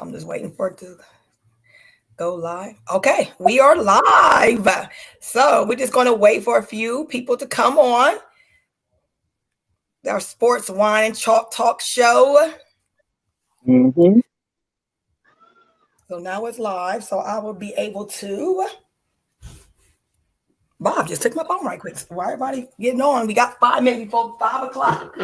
I'm just waiting for it to go live. Okay, we are live. So we're just going to wait for a few people to come on. Our sports wine and chalk talk show. Mm-hmm. So now it's live. So I will be able to. Bob just took my phone right quick. Why everybody getting on? We got 5 minutes before 5 o'clock.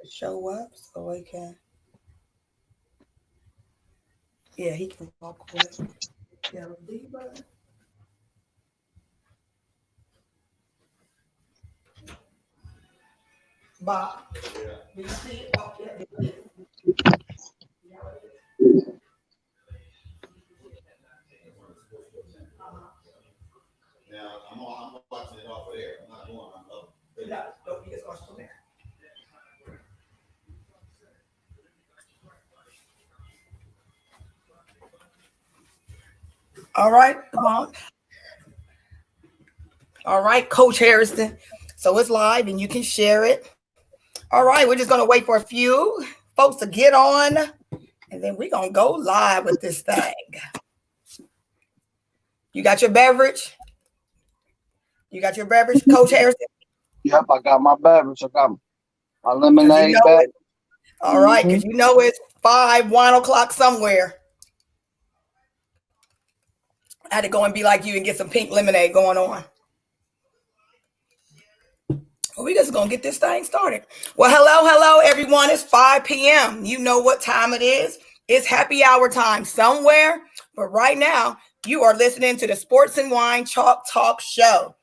Show up so he can. Yeah, he can walk with KelzDiva. Bob, do you see it? Oh, yeah. Now I'm watching it off of there. I'm not going on up. No, you just watch from there. All right, come on. All right, Coach Hairston. So it's live and you can share it. All right, we're just going to wait for a few folks to get on and then we're going to go live with this thing. You got your beverage? You got your beverage, Coach Hairston? Yep, I got my beverage. I got my Because you lemonade know beverage. it. All right, Mm-hmm. because you know it's 1 o'clock somewhere. I had to go and be like you and get some pink lemonade going on. Well, we just gonna get this thing started. Well, hello, everyone. It's 5 p.m. You know what time it is. It's happy hour time somewhere. But right now, you are listening to the Sports and Wine Chalk Talk Show.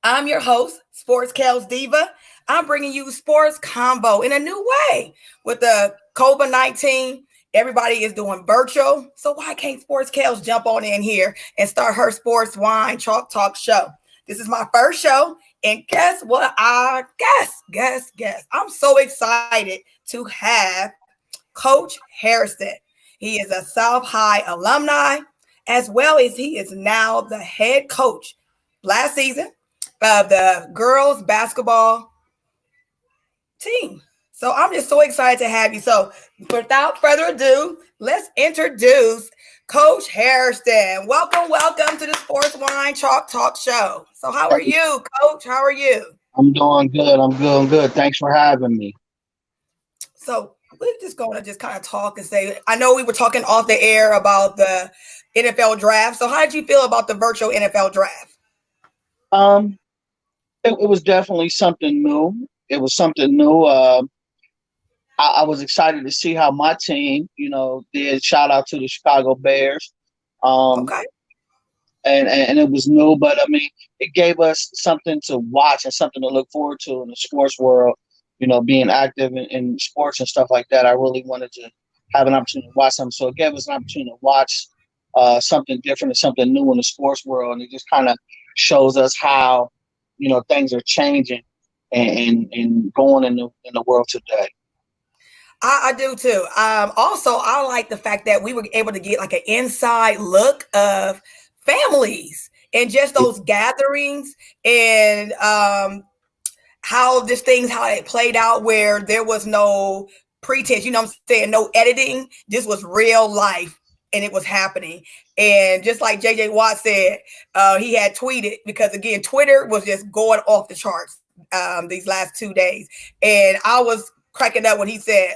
I'm your host, Sports KelzDiva. I'm bringing you Sports Convo in a new way. With the COVID-19, everybody is doing virtual. So why can't Sports Kels jump on in here and start her Sports Wine Chalk Talk Show? This is my first show. And guess what? Guess. I'm so excited to have Coach Hairston. He is a South High alumni, as well as he is now the head coach last season of the girls basketball team. So I'm just so excited to have you. So without further ado, let's introduce Coach Hairston. Welcome to the Sports Wine Chalk Talk Show. So how are you, Coach? How are you? I'm doing good. I'm doing good. Thanks for having me. So we're just going to just kind of talk and say, I know we were talking off the air about the NFL draft. So how did you feel about the virtual NFL draft? Um, it was definitely something new. It was something new. I was excited to see how my team, did. Shout out to the Chicago Bears. Um, Okay. and it was new, but I mean, it gave us something to watch and something to look forward to in the sports world. Being active in sports and stuff like that, I really wanted to have an opportunity to watch something. So it gave us an opportunity to watch something different and something new in the sports world, and it just kind of shows us how things are changing and going in the world today. I do too. Also, I like the fact that we were able to get like an inside look of families and just those gatherings and how it played out where there was no pretense, you know what I'm saying? No editing. This was real life and it was happening. And just like JJ Watt said, he had tweeted because again, Twitter was just going off the charts these last 2 days. And I was cracking up when he said,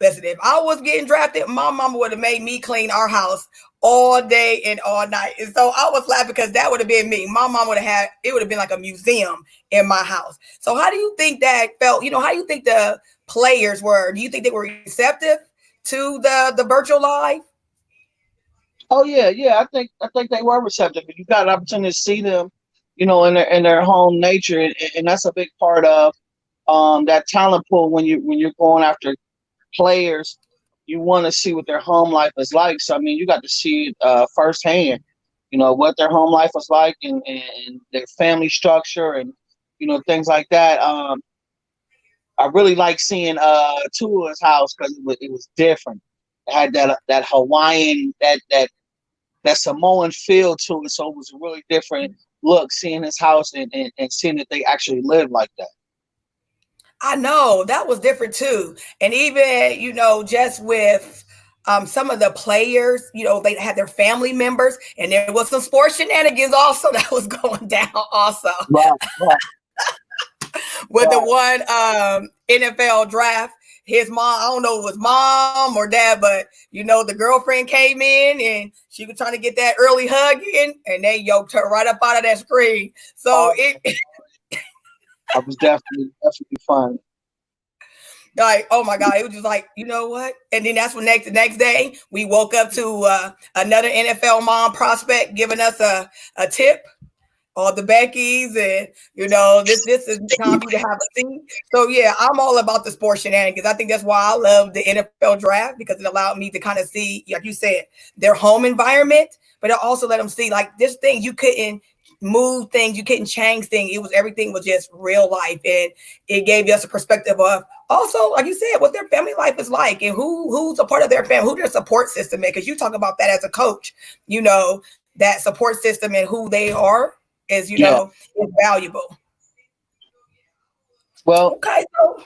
listen, if I was getting drafted, my mama would have made me clean our house all day and all night. And so I was laughing because that would have been me. My mom would have it would have been like a museum in my house. So how do you think that felt? How do you think the players were? Do you think they were receptive to the virtual live? Oh yeah. I think they were receptive. You got an opportunity to see them, in their home nature, and that's a big part of that talent pool when you're going after players. You want to see what their home life is like. So I mean, you got to see it firsthand. What their home life was like and their family structure and things like that. I really like seeing Tua's house because it was different. It had that Hawaiian that that Samoan feel to it. So it was a really different look seeing his house and seeing that they actually live like that. I know that was different too. And even, just with some of the players, they had their family members, and there was some sports shenanigans also that was going down also Right, right, with the right. one NFL draft. His mom, I don't know if it was mom or dad, but the girlfriend came in and she was trying to get that early hug in, and they yoked her right up out of that screen. So I was definitely fun. like, oh my God, it was just like, you know what? And then that's when the next day we woke up to another NFL mom prospect giving us a tip, all the Beckys, and this is time for you to have a seat. So yeah, I'm all about the sports shenanigans. I think that's why I love the NFL draft, because it allowed me to kind of see, like you said, their home environment, but it also let them see like this thing you couldn't move things, you couldn't change things. Everything was just real life, and it gave us a perspective of also, like you said, what their family life is like, and who's a part of their family, who their support system is. Because you talk about that as a coach, that support system and who they are is Yeah. is valuable. Well, Okay, so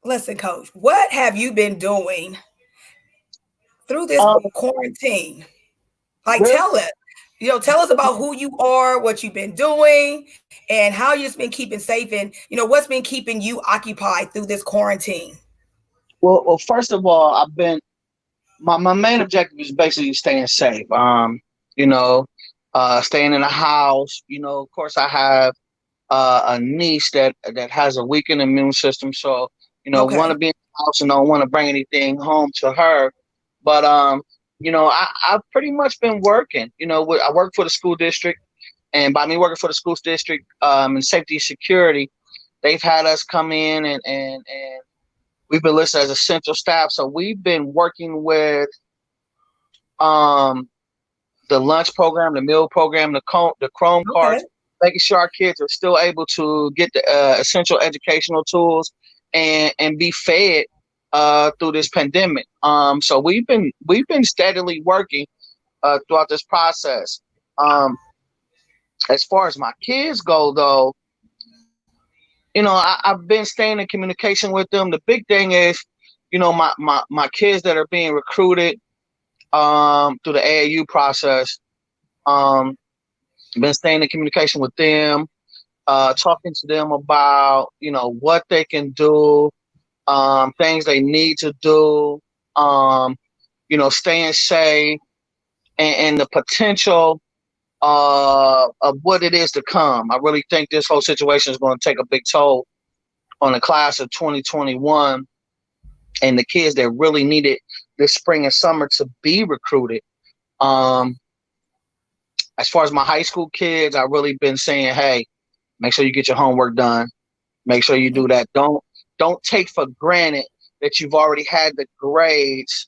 listen, coach, what have you been doing through this um, quarantine? Like, really, tell us about who you are, what you've been doing, and how you've been keeping safe, and what's been keeping you occupied through this quarantine. well, first of all, I've been my main objective is basically staying safe. You know, staying in the house. Of course, I have a niece that has a weakened immune system, so want Okay. to be in the house and don't want to bring anything home to her. But I've pretty much been working. I work for the school district, and by me working for the school district, in safety and security, they've had us come in and we've been listed as essential staff. So we've been working with um the lunch program, the meal program, the Chrome Okay. cards, making sure our kids are still able to get the essential educational tools and be fed through this pandemic. So we've been steadily working throughout this process. As far as my kids go, though, I've been staying in communication with them. The big thing is, my kids that are being recruited through the AAU process. Um, been staying in communication with them, talking to them about what they can do, things they need to do, staying safe, and the potential of what it is to come. I really think this whole situation is going to take a big toll on the class of 2021 and the kids that really needed this spring and summer to be recruited. As far as my high school kids, I've really been saying, hey, make sure you get your homework done. Make sure you do that. Don't take for granted that you've already had the grades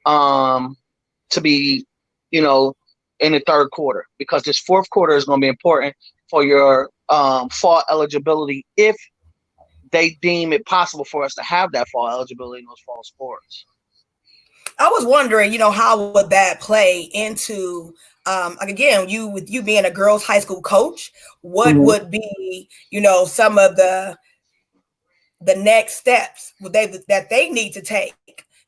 to be, in the third quarter, because this fourth quarter is going to be important for your fall eligibility if they deem it possible for us to have that fall eligibility in those fall sports. I was wondering, how would that play into, again, with you being a girls' high school coach, what Mhm. would be, some of the next steps that they need to take,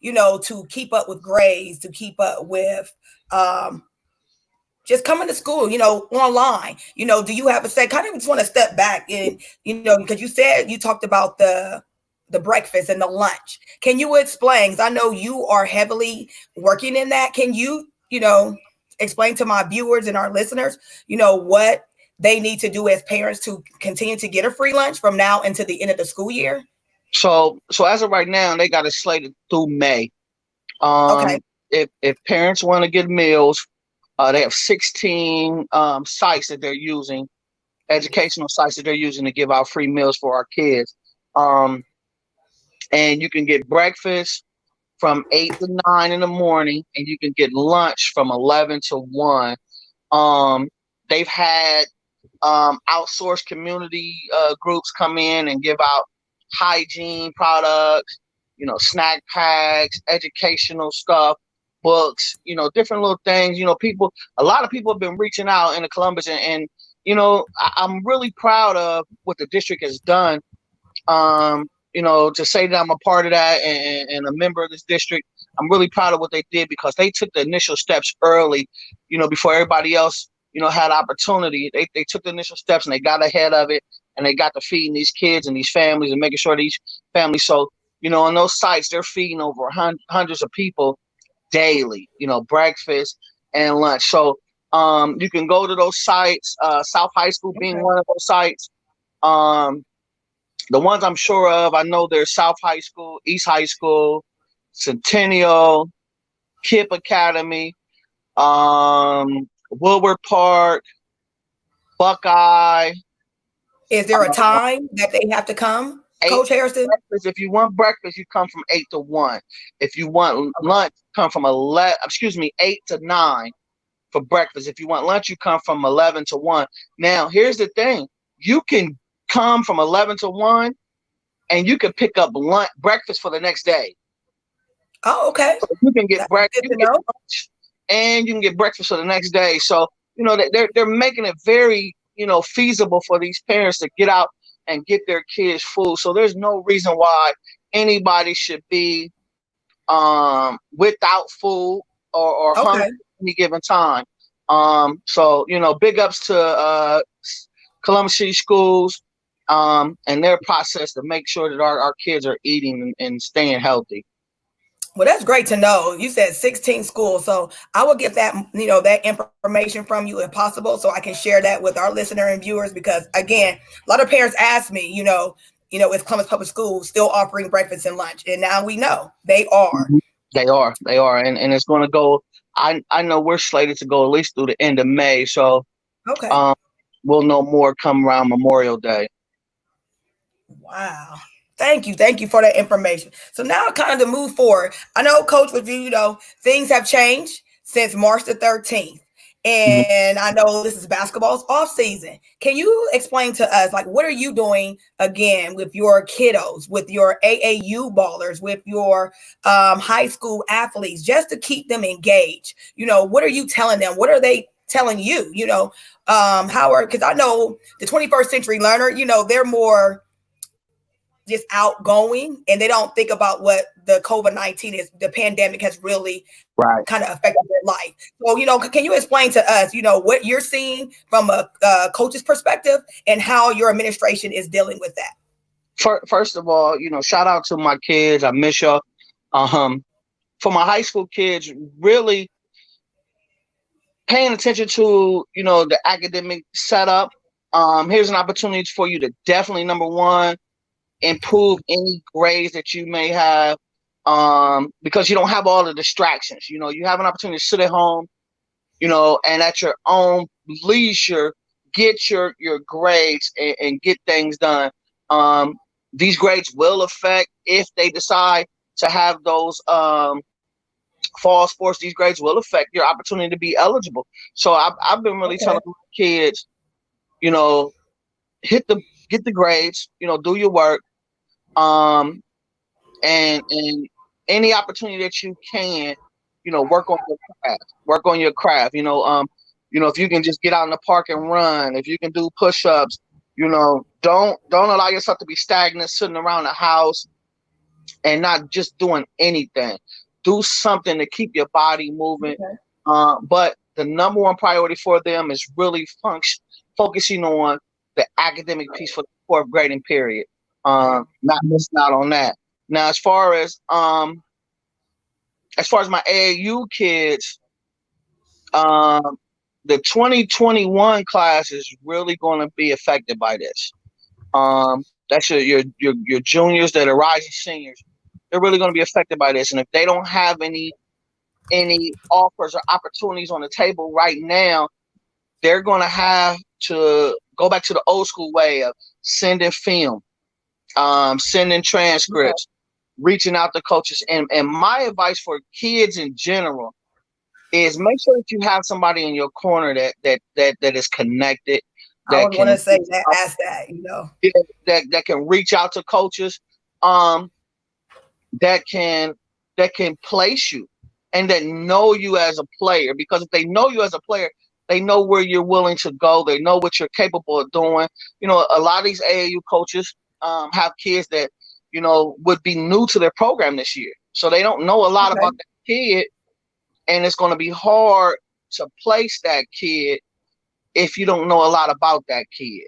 to keep up with grades, to keep up with just coming to school, online. Do you have a say? Kind of just want to step back and, because you talked about the breakfast and the lunch. Can you explain? Because I know you are heavily working in that. Can you, explain to my viewers and our listeners, what they need to do as parents to continue to get a free lunch from now into the end of the school year? So as of right now, they got it slated through May. Okay. If parents want to get meals, they have 16 sites that they're using, educational sites that they're using to give out free meals for our kids. And you can get breakfast from 8 to 9 in the morning, and you can get lunch from 11 to 1. They've had outsourced community groups come in and give out hygiene products, snack packs, educational stuff. books, different little things. A lot of people have been reaching out in the Columbus, and I'm really proud of what the district has done. To say that I'm a part of that and a member of this district, I'm really proud of what they did because they took the initial steps early, before everybody else, had opportunity. They took the initial steps and they got ahead of it, and they got to feeding these kids and these families and making sure these families. So, on those sites, they're feeding over hundreds of people daily, breakfast and lunch. So you can go to those sites, South High School being one of those sites. The ones I'm sure of, I know there's South High School, East High School, Centennial, KIPP Academy, Woodward Park, Buckeye. Is there a time that they have to come, Coach Hairston? If you want breakfast, you come from 8 to 1. If you want lunch, come from 8 to 9 for breakfast. If you want lunch, you come from 11 to 1. Now, here's the thing. You can come from 11 to 1 and you can pick up breakfast for the next day. Oh, okay. So you can get breakfast, you can get lunch, and you can get breakfast for the next day. So, they're making it very, feasible for these parents to get out and get their kids food. So there's no reason why anybody should be without food or hungry at any given time. So, big ups to Columbus City Schools and their process to make sure that our kids are eating and staying healthy. Well, that's great to know. You said 16 schools, so I will get that, that information from you if possible, so I can share that with our listener and viewers. Because again, a lot of parents ask me, is Columbus Public Schools still offering breakfast and lunch? And now we know they are. They are, and it's going to go. I know we're slated to go at least through the end of May, so we'll know more come around Memorial Day. Wow. Thank you for that information. So now kind of to move forward, I know, Coach, with you, things have changed since March the 13th. And I know this is basketball's off season. Can you explain to us, what are you doing again with your kiddos, with your AAU ballers, with your high school athletes, just to keep them engaged? What are you telling them? What are they telling you? Howard, because I know the 21st century learner, they're more just outgoing, and they don't think about what the COVID-19 is. The pandemic has really kind of affected their life. So, can you explain to us, what you're seeing from a coach's perspective and how your administration is dealing with that? First of all, shout out to my kids. I miss y'all. For my high school kids, really paying attention to, the academic setup. Here's an opportunity for you to definitely, number one, improve any grades that you may have, because you don't have all the distractions. You have an opportunity to sit at home, and at your own leisure, get your grades and get things done. These grades will affect if they decide to have those fall sports. These grades will affect your opportunity to be eligible. So I've been really telling my kids, get the grades, do your work, and any opportunity that you can, work on your craft. If you can just get out in the park and run, if you can do push-ups, don't allow yourself to be stagnant, sitting around the house and not just doing anything. Do something to keep your body moving. But the number one priority for them is really focusing on the academic piece for the fourth grading period. Not missing out on that. Now, as far as my AAU kids, the 2021 class is really going to be affected by this. That's your juniors that are rising seniors. They're really going to be affected by this, and if they don't have any offers or opportunities on the table right now, they're going to have to go back to the old school way of sending film, sending transcripts, reaching out to coaches. And my advice for kids in general is make sure that you have somebody in your corner that is connected. I was going to say that, ask that, that can reach out to coaches, that can place you and that know you as a player. Because if they know you as a player, they know where you're willing to go. They know what you're capable of doing. You know, a lot of these AAU coaches have kids that, you know, would be new to their program this year. So they don't know a lot Okay. about that kid, and it's going to be hard to place that kid if you don't know a lot about that kid.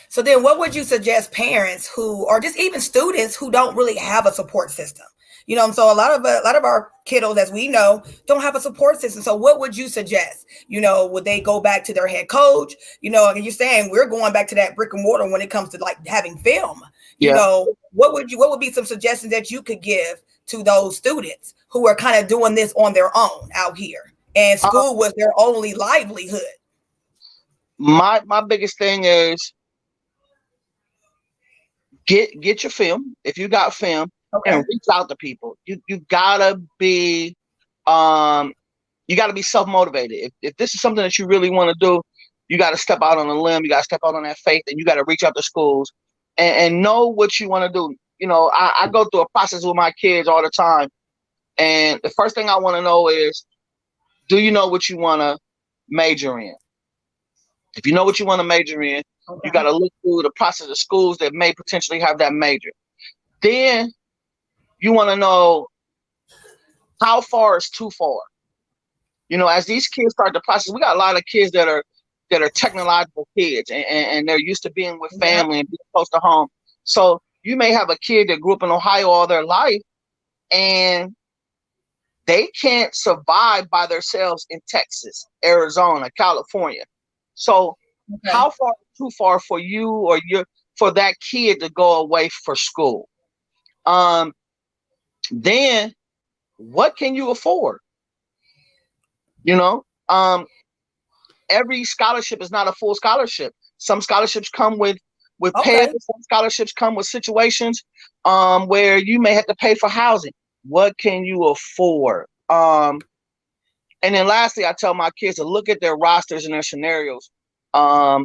So then what would you suggest parents who, or just even students who don't really have a support system? You know, so a lot of our kiddos, as we know, don't have a support system. So what would you suggest? You know, would they go back to their head coach? You know, and you're saying we're going back to that brick and mortar when it comes to like having film. You Yeah. know, what would be some suggestions that you could give to those students who are kind of doing this on their own out here, and school was their only livelihood? My biggest thing is get your film if you got film, Okay. and reach out to people. You gotta be self-motivated. If this is something that you really want to do, you got to step out on a limb. You got to step out on that faith, and you got to reach out to schools and know what you want to do. You know, I go through a process with my kids all the time, and the first thing I want to know is, do you know what you want to major in? If you know what you want to major in, Okay. you got to look through the process of schools that may potentially have that major. Then you want to know how far is too far. You know, as these kids start the process, we got a lot of kids that are technological kids, and they're used to being with family and being close to home. So you may have a kid that grew up in Ohio all their life, and they can't survive by themselves in Texas, Arizona, California. So how far is too far for you or for that kid to go away for school? Then what can you afford? You know, every scholarship is not a full scholarship. Some scholarships come with pay. Some scholarships come with situations where you may have to pay for housing. What can you afford? And then lastly, I tell my kids to look at their rosters and their scenarios. Are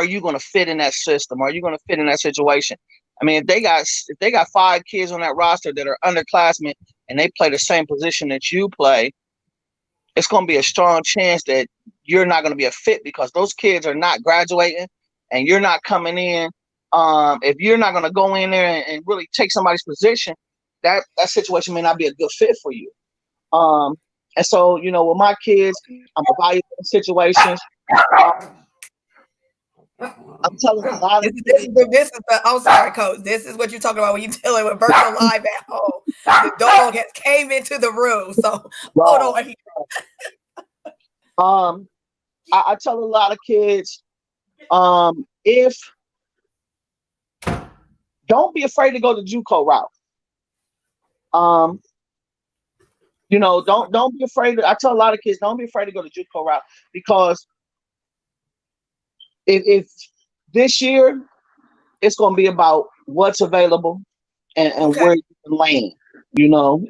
you going to fit in that system? Are you going to fit in that situation? I mean, if they got 5 kids on that roster that are underclassmen and they play the same position that you play, it's going to be a strong chance that you're not going to be a fit because those kids are not graduating and you're not coming in. If you're not going to go in there and really take somebody's position, that situation may not be a good fit for you. And so, you know, with my kids, I'm evaluating situations. I'm telling a lot of this is I'm sorry, Coach. This is what you're talking about when you're dealing with virtual live at home. The dog has came into the room, so hold on. I tell a lot of kids, if don't be afraid to go the JUCO route. You know, don't be afraid. I tell a lot of kids, don't be afraid to go the JUCO route, because if this year it's going to be about what's available and where you can land, you know,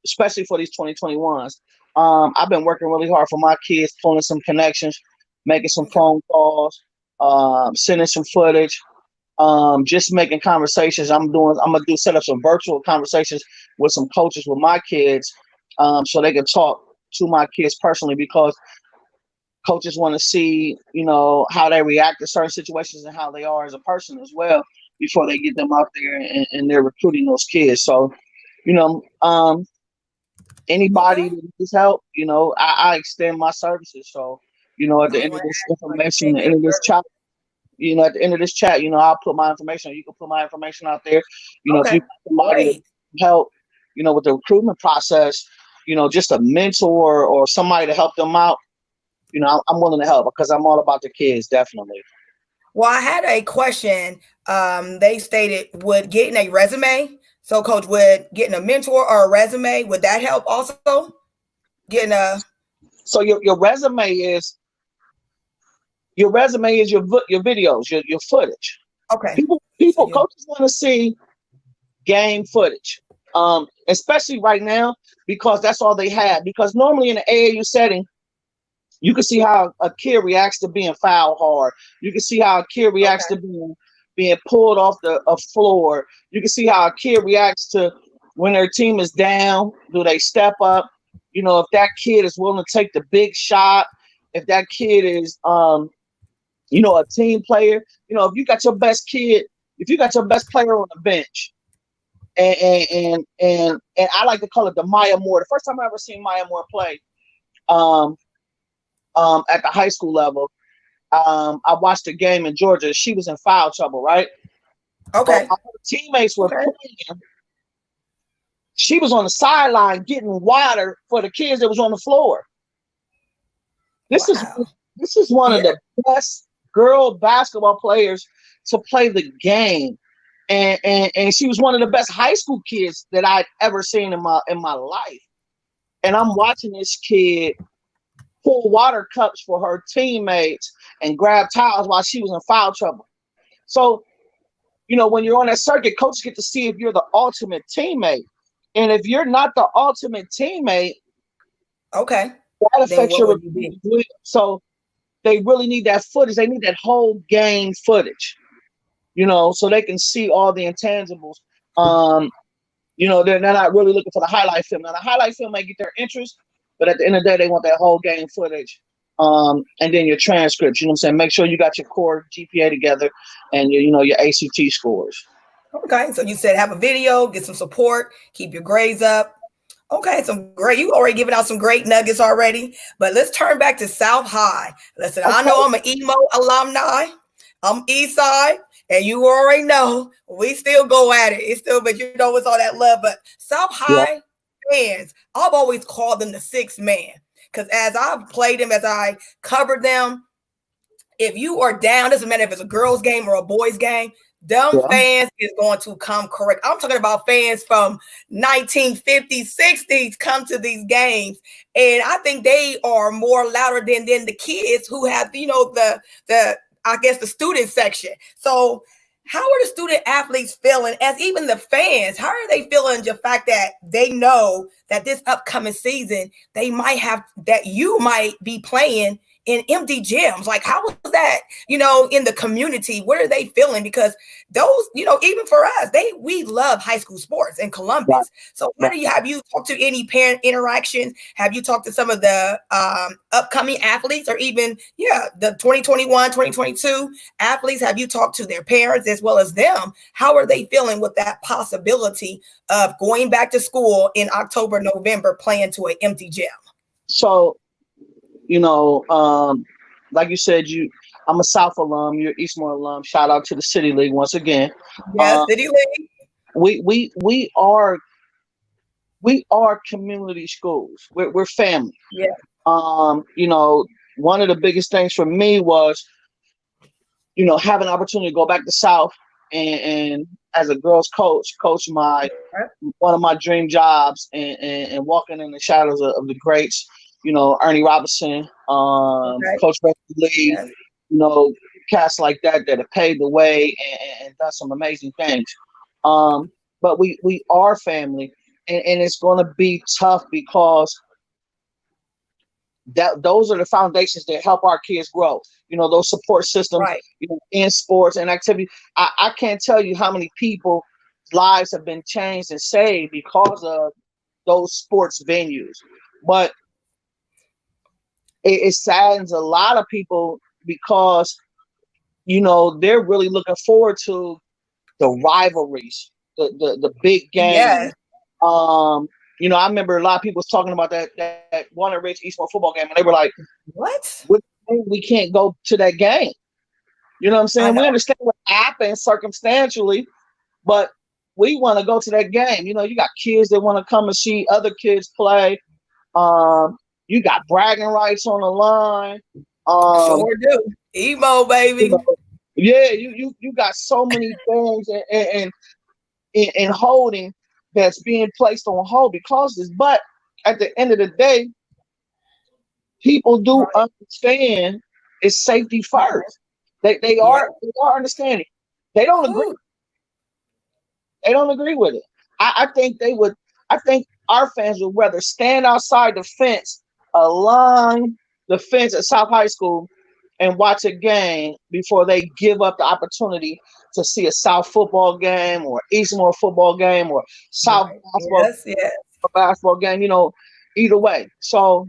especially for these 2021s. I've been working really hard for my kids, pulling some connections, making some phone calls, sending some footage, just making conversations. I'm gonna set up some virtual conversations with some coaches with my kids, so they can talk to my kids personally, because coaches want to see, you know, how they react to certain situations and how they are as a person as well before they get them out there and they're recruiting those kids. So, you know, anybody that needs help, you know, I extend my services. So, you know, at the end of this information, at the end of this chat, you know, at the end of this chat, you know, I'll put my information. You can put my information out there. You know, if you got somebody that can help, you know, with the recruitment process, you know, just a mentor or somebody to help them out, you know, I'm willing to help, because I'm all about the kids, definitely. Well, I had a question. They stated, would getting a resume, so Coach, would getting a mentor or a resume, would that help also? So your resume is your videos, your footage. Okay. People, coaches want to see game footage, especially right now, because that's all they have. Because normally in the AAU setting, you can see how a kid reacts to being fouled hard. You can see how a kid reacts to being pulled off the floor. You can see how a kid reacts to when their team is down, do they step up? You know, if that kid is willing to take the big shot, if that kid is, a team player, if you got your best kid, if you got your best player on the bench, and I like to call it the Maya Moore. The first time I ever seen Maya Moore play, um, at the high school level, I watched a game in Georgia. She was in foul trouble, right? Okay. But my teammates were Okay. playing. She was on the sideline getting water for the kids that was on the floor. This Wow. is one of Yeah. the best girl basketball players to play the game. And she was one of the best high school kids that I'd ever seen in my life. And I'm watching this kid pull water cups for her teammates and grab towels while she was in foul trouble. So, when you're on that circuit, coaches get to see if you're the ultimate teammate. And if you're not the ultimate teammate, Okay. that Then affects what your would you be? recruiting. So they really need that footage. They need that whole game footage, so they can see all the intangibles. They're not really looking for the highlight film. Now, the highlight film may get their interest, but at the end of the day, they want that whole game footage. And then your transcripts, you know what I'm saying? Make sure you got your core GPA together and your ACT scores. Okay. So you said have a video, get some support, keep your grades up. Okay, some great. You already given out some great nuggets already, but let's turn back to South High. Listen, I know I'm an emo alumni. I'm East Side, and you already know we still go at it. It's still, but it's all that love. But South Yeah. High fans, I've always called them the sixth man because as I've played them, as I covered them, if you are down, doesn't matter if it's a girls' game or a boys' game, them Yeah. fans is going to come correct. I'm talking about fans from 1950s, 60s come to these games. And I think they are more louder than the kids who have, the I guess the student section. So how are the student athletes feeling as even the fans? How are they feeling the fact that they know that this upcoming season they might have that you might be playing in empty gyms? Like, how was that, in the community? What are they feeling? Because those, even for us, we love high school sports in Columbus. Right. So have you talked to any parent interactions? Have you talked to some of the upcoming athletes or even, the 2021, 2022 athletes? Have you talked to their parents as well as them? How are they feeling with that possibility of going back to school in October, November, playing to an empty gym? So, like you said, I'm a South alum, you're Eastmore alum. Shout out to the City League once again. Yeah, City League. We are community schools. We're family. Yeah. One of the biggest things for me was, having an opportunity to go back to South and as a girls coach one of my dream jobs and walking in the shadows of the greats, Ernie Robinson, Coach Becky Lee, cats like that have paved the way and done some amazing things. But we are family, and it's going to be tough because those are the foundations that help our kids grow. Those support systems, Right. In sports and activity. I can't tell you how many people's lives have been changed and saved because of those sports venues. But it saddens a lot of people because, they're really looking forward to the rivalries, the big games. Yes. I remember a lot of people was talking about that Warner Ridge Eastmore football game, and they were like, What? We can't go to that game. You know what I'm saying? We understand what happened circumstantially, but we want to go to that game. You got kids that want to come and see other kids play. You got bragging rights on the line. Sure do. Emo, baby. You got so many things and holding that's being placed on hold because of this. But at the end of the day, people do understand it's safety first. They are understanding. They don't agree. They don't agree with it. I think they would. I think our fans would rather stand outside the fence, along the fence at South High School, and watch a game before they give up the opportunity to see a South football game or Eastmore football game or South Right. basketball, Yes. basketball game, either way. So,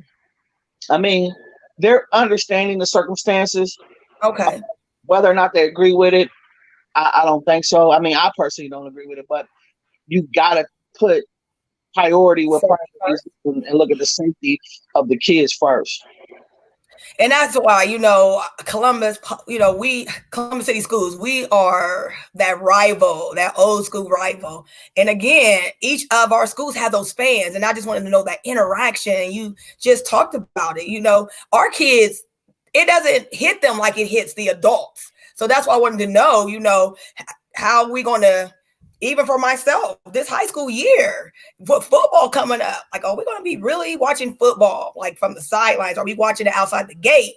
I mean, they're understanding the circumstances. Okay. Whether or not they agree with it, I don't think so. I mean, I personally don't agree with it, but you got to put priority with So, priorities and look at the safety of the kids first. and that's why, Columbus, Columbus City Schools, we are that rival, that old school rival. And again, each of our schools have those fans. And I just wanted to know that interaction. And you just talked about it. Our kids, it doesn't hit them like it hits the adults. So that's why I wanted to know, how we going to, even for myself, this high school year, with football coming up, like, are we going to be really watching football, like from the sidelines? Are we watching it outside the gate?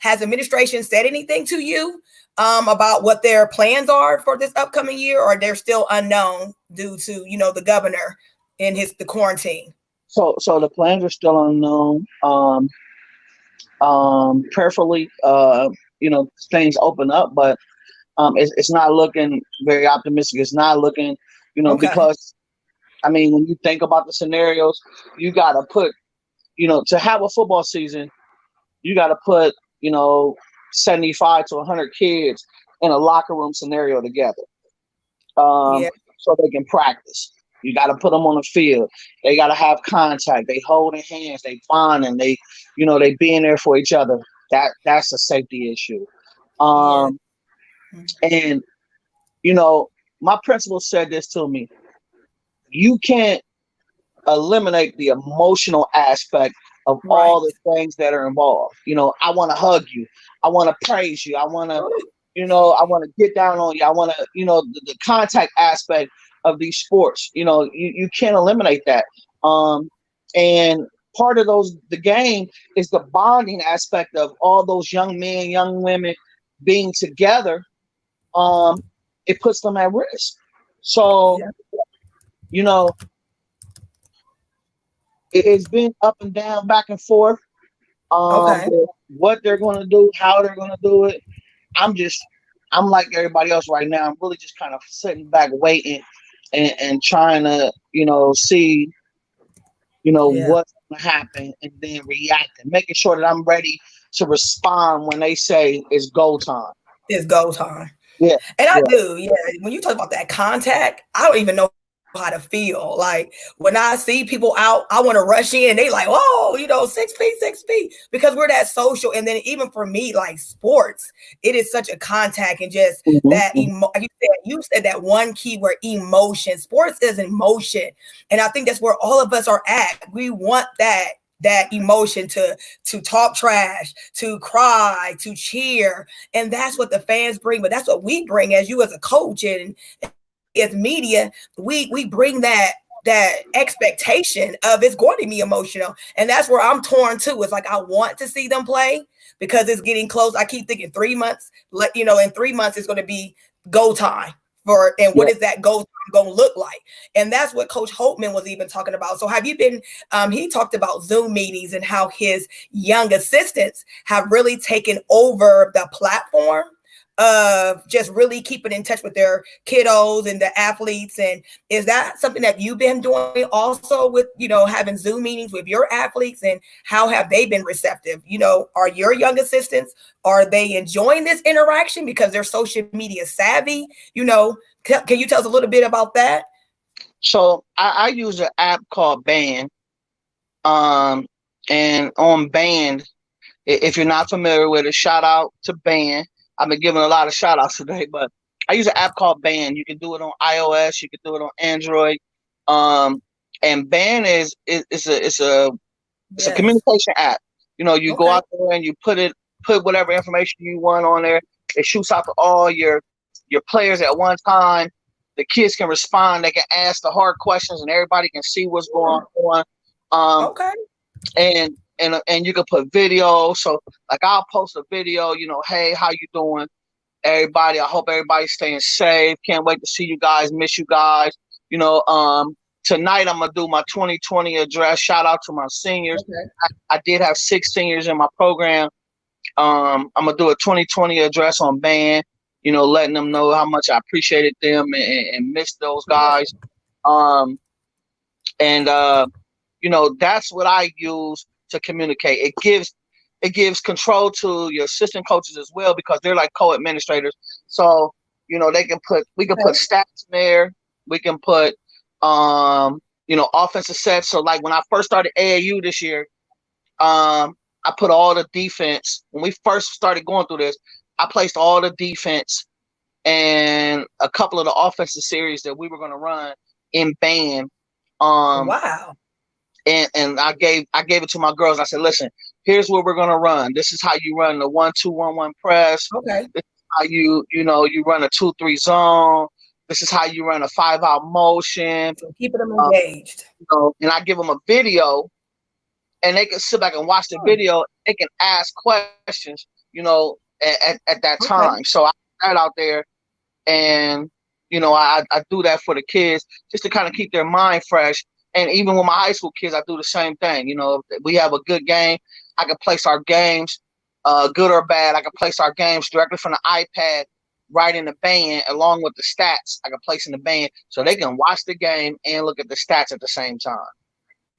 Has administration said anything to you about what their plans are for this upcoming year, or they're still unknown due to, the governor and the quarantine? So the plans are still unknown. Prayerfully, things open up, but it's not looking very optimistic. It's not looking, Okay. because, I mean, when you think about the scenarios, you got to put, to have a football season, you got to put, 75 to 100 kids in a locker room scenario together, Yeah. so they can practice. You got to put them on the field. They got to have contact. They holding hands. They bonding. They, they being there for each other. That's a safety issue. Yeah. And, my principal said this to me: you can't eliminate the emotional aspect of all the things that are involved. I want to hug you. I want to praise you. I want to, I want to get down on you. I want to, the contact aspect of these sports. You can't eliminate that. And part of the game is the bonding aspect of all those young men, young women being together. It puts them at risk. So, it's been up and down, back and forth. Okay. What they're going to do, how they're going to do it. I'm like everybody else right now. I'm really just kind of sitting back, waiting, and trying to, see, what's going to happen, and then reacting, making sure that I'm ready to respond when they say it's go time. It's go time. Yeah. And I do. Yeah. When you talk about that contact, I don't even know how to feel. Like when I see people out, I want to rush in, and they like, whoa, 6 feet, because we're that social. And then even for me, like sports, it is such a contact, and just that you said that one key word, emotion. Sports is emotion. And I think that's where all of us are at. We want that emotion to talk trash, to cry, to cheer. And that's what the fans bring, but that's what we bring as you as a coach and as media. We bring that expectation of it's going to be emotional. And that's where I'm torn too. It's like, I want to see them play because it's getting close. I keep thinking 3 months, in 3 months it's going to be go time. What is that go time going to look like? And that's what Coach Holtman was even talking about. So have you been, he talked about Zoom meetings and how his young assistants have really taken over the platform of just really keeping in touch with their kiddos and the athletes. And is that something that you've been doing also with, having Zoom meetings with your athletes, and how have they been receptive? Are your young assistants, are they enjoying this interaction because they're social media savvy? Can you tell us a little bit about that? So I use an app called Band. And on Band, if you're not familiar with it, shout out to Band. I've been giving a lot of shout outs today, but I use an app called Band. You can do it on iOS, you can do it on Android. And Band is a communication app. You go out there and you put whatever information you want on there. It shoots out to all your players at one time. The kids can respond. They can ask the hard questions, and everybody can see what's going on. And you can put video. So like, I'll post a video, hey, how you doing, everybody? I hope everybody's staying safe. Can't wait to see you guys. Miss you guys. Tonight I'm going to do my 2020 address. Shout out to my seniors. I did have 6 seniors in my program. I'm going to do a 2020 address on Band. letting them know how much I appreciated them and missed those guys. And that's what I use to communicate. It gives control to your assistant coaches as well, because they're like co-administrators. So, we can put stats in there. We can put, offensive sets. So like when I first started AAU this year, I put all the defense. When we first started going through this, I placed all the defense and a couple of the offensive series that we were going to run in band. Wow. And I gave it to my girls. I said, listen, here's what we're gonna run. This is how you run the 1-2-1-1 press. Okay. This is how you run a 2-3 zone. This is how you run a 5-out motion. So keeping them engaged. And I give them a video, and they can sit back and watch the video. They can ask questions, at that time. Okay. So I put that out there, and I do that for the kids just to kind of keep their mind fresh. And even with my high school kids, I do the same thing. If we have a good game, I can place our games, good or bad. I can place our games directly from the iPad right in the band, along with the stats I can place in the band, so they can watch the game and look at the stats at the same time.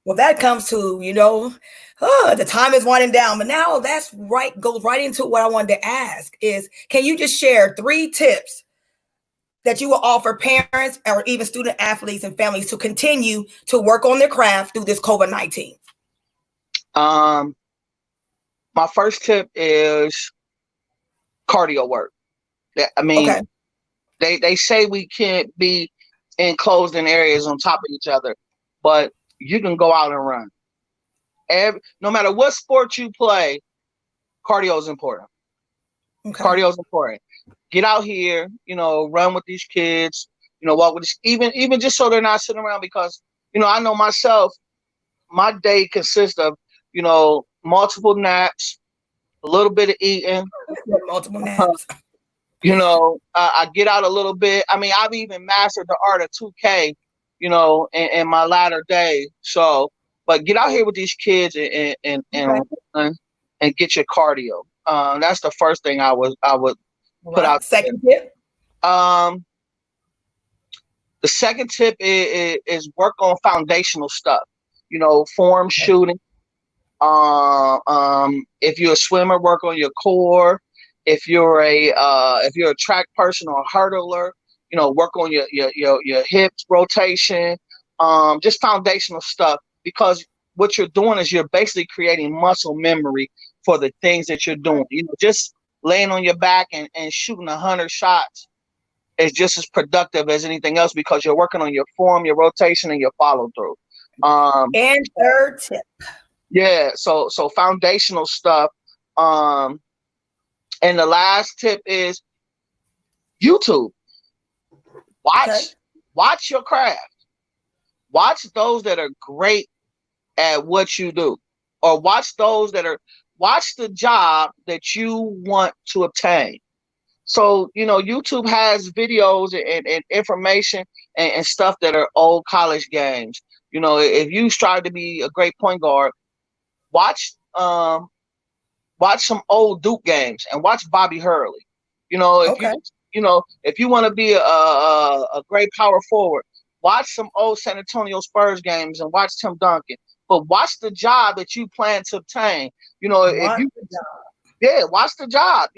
Well, that comes to, the time is winding down. But now goes right into what I wanted to ask is, can you just share 3 tips that you will offer parents or even student athletes and families to continue to work on their craft through this COVID-19? My first tip is cardio work. Okay. They say we can't be enclosed in areas on top of each other, but you can go out and run. No matter what sport you play, cardio is important. Okay. Cardio is important. Get out here, run with these kids, walk with these, even just so they're not sitting around, because, I know myself, my day consists of, multiple naps, a little bit of eating. Multiple naps. I get out a little bit. I mean, I've even mastered the art of 2K, in my latter days. So, but get out here with these kids and get your cardio. That's the first thing I would put out. Second tip. The second tip is work on foundational stuff. Form shooting. If you're a swimmer, work on your core. If you're a track person or a hurdler, work on your hips rotation. Just foundational stuff, because what you're doing is you're basically creating muscle memory for the things that you're doing. Just laying on your back and shooting 100 shots is just as productive as anything else, because you're working on your form, your rotation, and your follow through. And third tip. Yeah, so foundational stuff. And the last tip is YouTube. Watch your craft. Watch those that are great at what you do, or watch the job that you want to obtain. So, YouTube has videos and information and stuff that are old college games. If you strive to be a great point guard, watch some old Duke games and watch Bobby Hurley. If you want to be a great power forward, watch some old San Antonio Spurs games and watch Tim Duncan. But watch the job that you plan to obtain. Watch the job.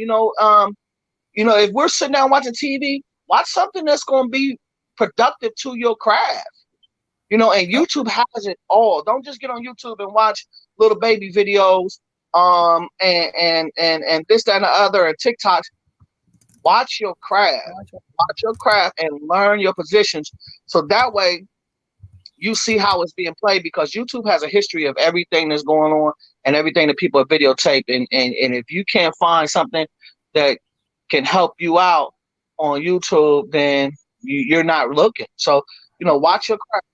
If we're sitting down watching TV, watch something that's going to be productive to your craft. And YouTube has it all. Don't just get on YouTube and watch little baby videos, and this, that, and the other, and TikToks. Watch your craft. Watch your craft and learn your positions. So that way you see how it's being played, because YouTube has a history of everything that's going on and everything that people have videotaped. And if you can't find something that can help you out on YouTube, then you're not looking. So, watch your craft.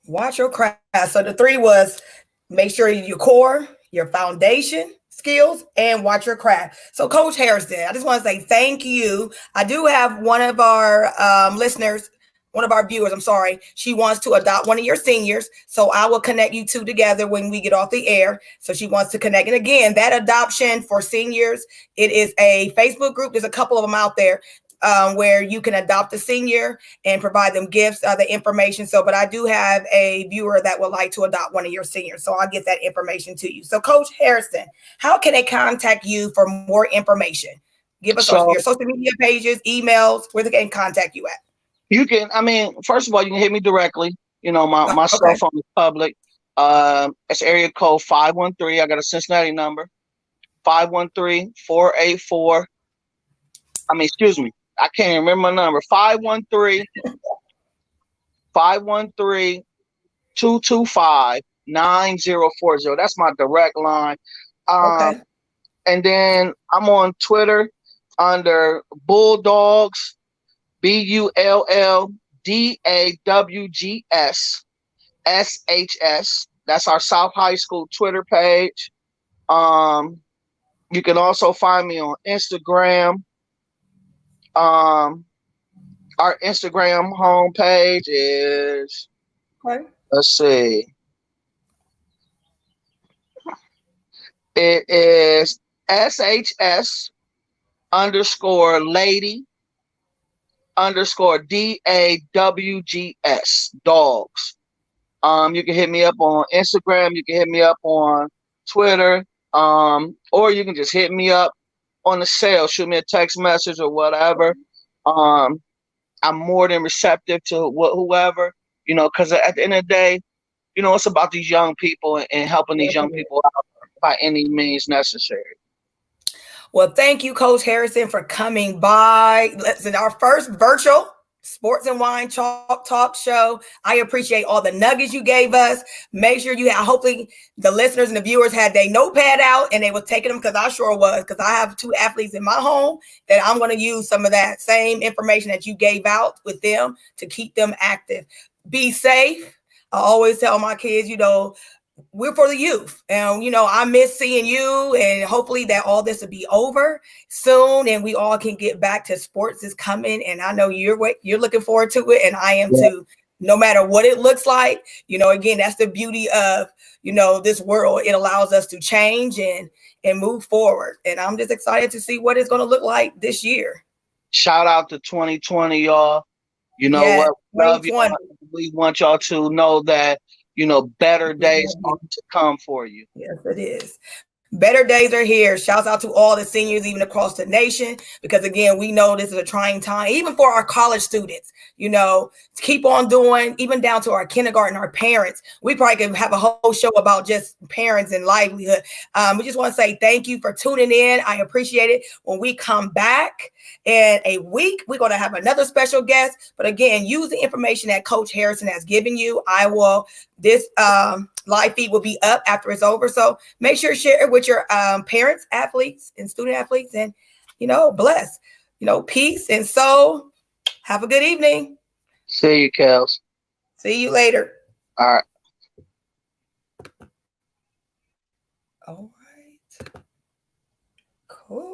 Watch your craft. So the 3 was make sure your core, your foundation skills, and watch your craft. So Coach Hairston, I just want to say thank you. I do have one of our listeners one of our viewers, I'm sorry, she wants to adopt one of your seniors. So I will connect you two together when we get off the air. So she wants to connect. And again, that adoption for seniors, it is a Facebook group. There's a couple of them out there. Where you can adopt a senior and provide them gifts, the information. So, but I do have a viewer that would like to adopt one of your seniors. So I'll get that information to you. So Coach Hairston, how can they contact you for more information? Give us your social media pages, emails, where they can contact you at. You can, first of all, you can hit me directly. My cell phone is public. It's area code 513. I got a Cincinnati number. 513-484. Excuse me. I can't even remember my number. 513-225-9040. That's my direct line. And then I'm on Twitter under Bulldogs, BULLDAWGS That's our South High School Twitter page. You can also find me on Instagram. Our Instagram homepage is, let's see, it is SHS_lady_DAWGS dogs. You can hit me up on Instagram. You can hit me up on Twitter. Or you can just hit me up on the cell, shoot me a text message or whatever. I'm more than receptive to whoever, because at the end of the day, it's about these young people and helping these young people out by any means necessary. Well, thank you, Coach Hairston, for coming by. Listen, our first virtual Sports and Wine Talk show. I appreciate all the nuggets you gave us. Make sure you have, hopefully the listeners and the viewers had their notepad out and they were taking them, because I sure was, because I have 2 athletes in my home that I'm going to use some of that same information that you gave out with them to keep them active. Be safe. I always tell my kids, we're for the youth. And, I miss seeing you, and hopefully that all this will be over soon and we all can get back to sports is coming. And I know you're looking forward to it. And I am too, no matter what it looks like. Again, that's the beauty of, this world. It allows us to change and move forward. And I'm just excited to see what it's going to look like this year. Shout out to 2020, y'all. What? Love y'all. We want y'all to know that, better days are to come for you. Yes, it is. Better days are here. Shouts out to all the seniors, even across the nation, because again, we know this is a trying time, even for our college students, keep on doing, even down to our kindergarten, our parents. We probably could have a whole show about just parents and livelihood. We just want to say thank you for tuning in. I appreciate it. When we come back in a week, we're going to have another special guest. But again, use the information that Coach Hairston has given you. This live feed will be up after it's over. So make sure to share it with your parents, athletes, and student athletes, and, bless, peace. And so have a good evening. See you, Kels. See you later. All right. All right.